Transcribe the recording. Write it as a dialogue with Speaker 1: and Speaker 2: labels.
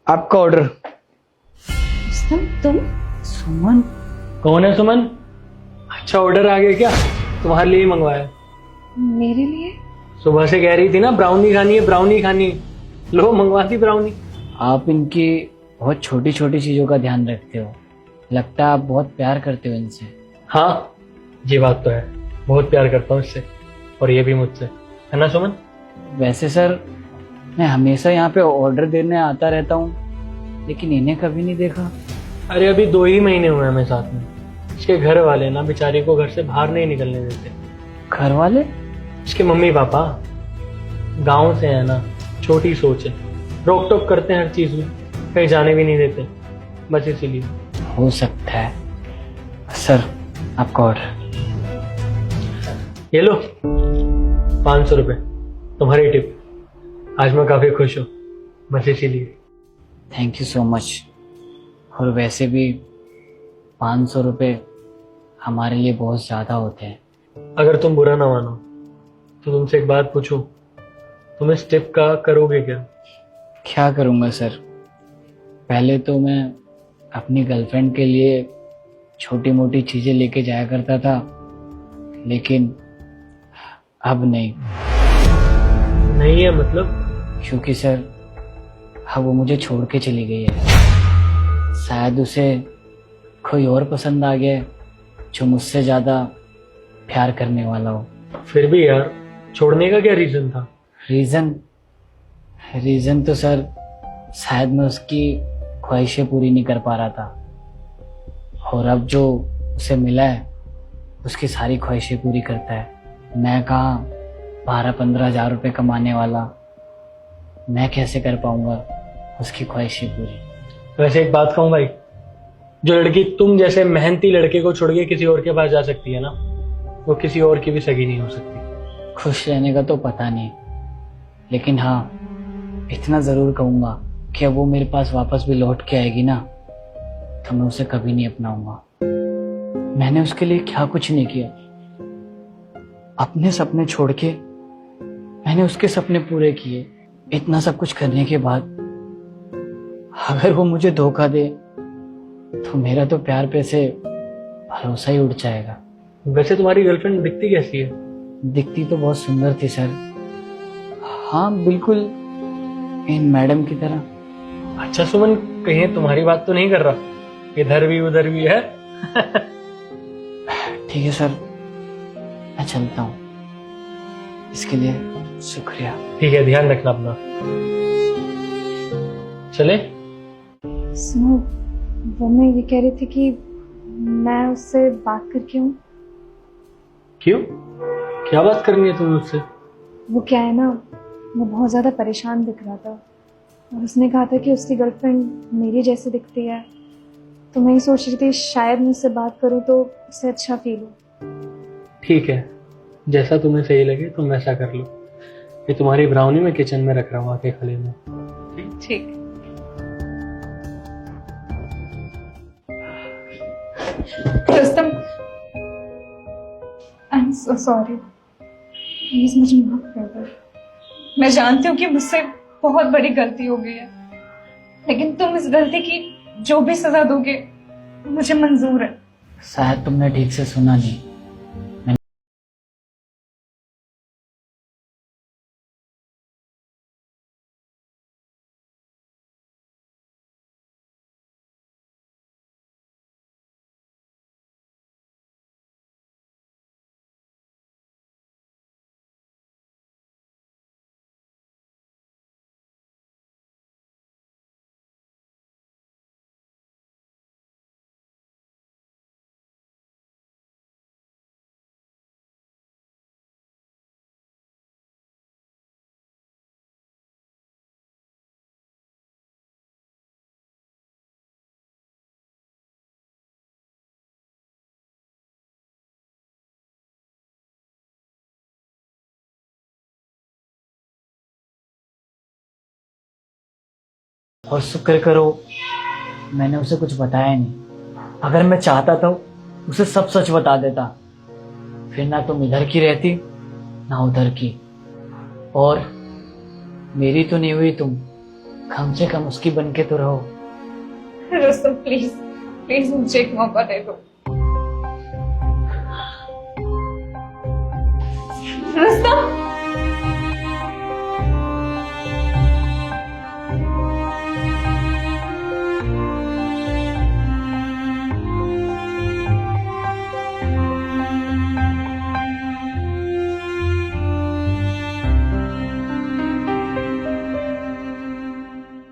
Speaker 1: आपका ऑर्डर।
Speaker 2: तुम?
Speaker 1: सुमन?
Speaker 3: कौन है सुमन? अच्छा ऑर्डर आ गया क्या? तुम्हारे लिए ही मंगवाया।
Speaker 2: मेरे लिए?
Speaker 3: सुबह से कह रही थी ना ब्राउनी खानी है, ब्राउनी खानी है। लो मंगवाती ब्राउनी।
Speaker 1: आप इनकी बहुत छोटी छोटी चीजों का ध्यान रखते हो। लगता है आप बहुत प्यार करते हो इनसे।
Speaker 3: हाँ ये बात तो है, बहुत प्यार करता हूँ इससे, और ये भी मुझसे, है ना सुमन?
Speaker 1: वैसे सर, मैं हमेशा यहाँ पे ऑर्डर देने आता रहता हूँ, लेकिन इन्हें कभी नहीं देखा।
Speaker 3: अरे अभी 2 ही महीने हुए हमें साथ में। इसके घर वाले ना बेचारी को घर से बाहर नहीं निकलने देते।
Speaker 1: घर वाले?
Speaker 3: इसके मम्मी पापा गांव से है ना, छोटी सोच है, रोक टोक करते हैं हर चीज में, कहीं जाने भी नहीं देते, बस इसीलिए।
Speaker 1: हो सकता है। सर आपका ऑर्डर।
Speaker 3: ये लो 500 रुपये तुम्हारी टिप। आज मैं काफी खुश हूँ, बस इसीलिए।
Speaker 1: Thank you so much. और वैसे भी 500 रुपये हमारे लिए बहुत ज़्यादा होते हैं।
Speaker 3: अगर तुम बुरा ना मानो तो तुमसे एक बात पूछूं, तुम इस टिप का करोगे क्या?
Speaker 1: क्या करूँगा सर? पहले तो मैं अपनी गर्लफ्रेंड के लिए छोटी मोटी चीज़ें लेके जाया करता था, लेकिन अब नहीं।
Speaker 3: नहीं है मतलब?
Speaker 1: क्योंकि सर अब वो मुझे छोड़ के चली गई है। शायद उसे कोई और पसंद आ गया है, जो मुझसे ज़्यादा प्यार करने वाला हो।
Speaker 3: फिर भी यार, छोड़ने का क्या रीजन था?
Speaker 1: रीज़न तो सर शायद मैं उसकी ख्वाहिशें पूरी नहीं कर पा रहा था, और अब जो उसे मिला है उसकी सारी ख्वाहिशें पूरी करता है। मैं कहाँ 12-15 हज़ार रुपये कमाने वाला, मैं कैसे कर पाऊंगा उसकी ख्वाहिशें पूरी?
Speaker 3: वैसे एक बात कहूँ भाई, जो लड़की तुम जैसे मेहनती लड़के को छोड़ के किसी और के पास जा सकती है ना, वो किसी और की भी सगी नहीं हो सकती।
Speaker 1: खुश रहने का तो पता नहीं, लेकिन हाँ इतना ज़रूर कहूँगा कि अब वो मेरे पास वापस भी लौट के आएगी ना, तो मैं उसे कभी नहीं अपनाऊंगा। मैंने उसके लिए क्या कुछ नहीं किया। अपने सपने छोड़ के मैंने उसके सपने पूरे किए। इतना सब कुछ करने के बाद अगर वो मुझे धोखा दे तो मेरा तो प्यार पे से भरोसा ही उड़ जाएगा।
Speaker 3: वैसे तुम्हारी गर्लफ्रेंड दिखती कैसी है?
Speaker 1: दिखती तो बहुत सुंदर थी सर। हाँ बिल्कुल इन मैडम की तरह।
Speaker 3: अच्छा सुमन, कहीं तुम्हारी बात तो नहीं कर रहा? इधर भी उधर भी है।
Speaker 1: ठीक है सर, मैं चलता हूँ। इसके लिए शुक्रिया।
Speaker 3: ठीक है, ध्यान रखना अपना। चले?
Speaker 2: सुनो, वो मैं ये कह रही थी कि मैं उससे बात करके हूँ।
Speaker 3: क्यों? क्या बात करनी है तुम्हें उससे?
Speaker 2: वो क्या है ना, वो बहुत ज़्यादा परेशान दिख रहा था, और उसने कहा था कि उसकी गर्लफ्रेंड मेरी जैसी दिखती है। तो मैं ही सोच रही थी शायद मैं उससे बात करूँ तो उसे अच्छा फील हो।
Speaker 3: ठीक है, जैसा तुम्हें सही लगे तुम वैसा कर लो। ये तुम्हारी ब्राउनी में किचन में रख रहा हूँ, आके खा लेना।
Speaker 2: ठीक। Rustam, I am so sorry. Please मुझे माफ कर दो। मैं जानती हूँ कि मुझसे बहुत बड़ी गलती हो गई है, लेकिन तुम इस गलती की जो भी सजा दोगे मुझे मंजूर है।
Speaker 1: शायद तुमने ठीक से सुना नहीं। और शुक्र करो मैंने उसे कुछ बताया नहीं। अगर मैं चाहता तो उसे सब सच बता देता, फिर ना तुम इधर की रहती ना उधर की, और मेरी तो नहीं हुई तुम, कम से कम उसकी बन के तो रहो।
Speaker 2: रुस्तम प्लीज प्लीज मुझे एक मौका दे दो। रुस्तम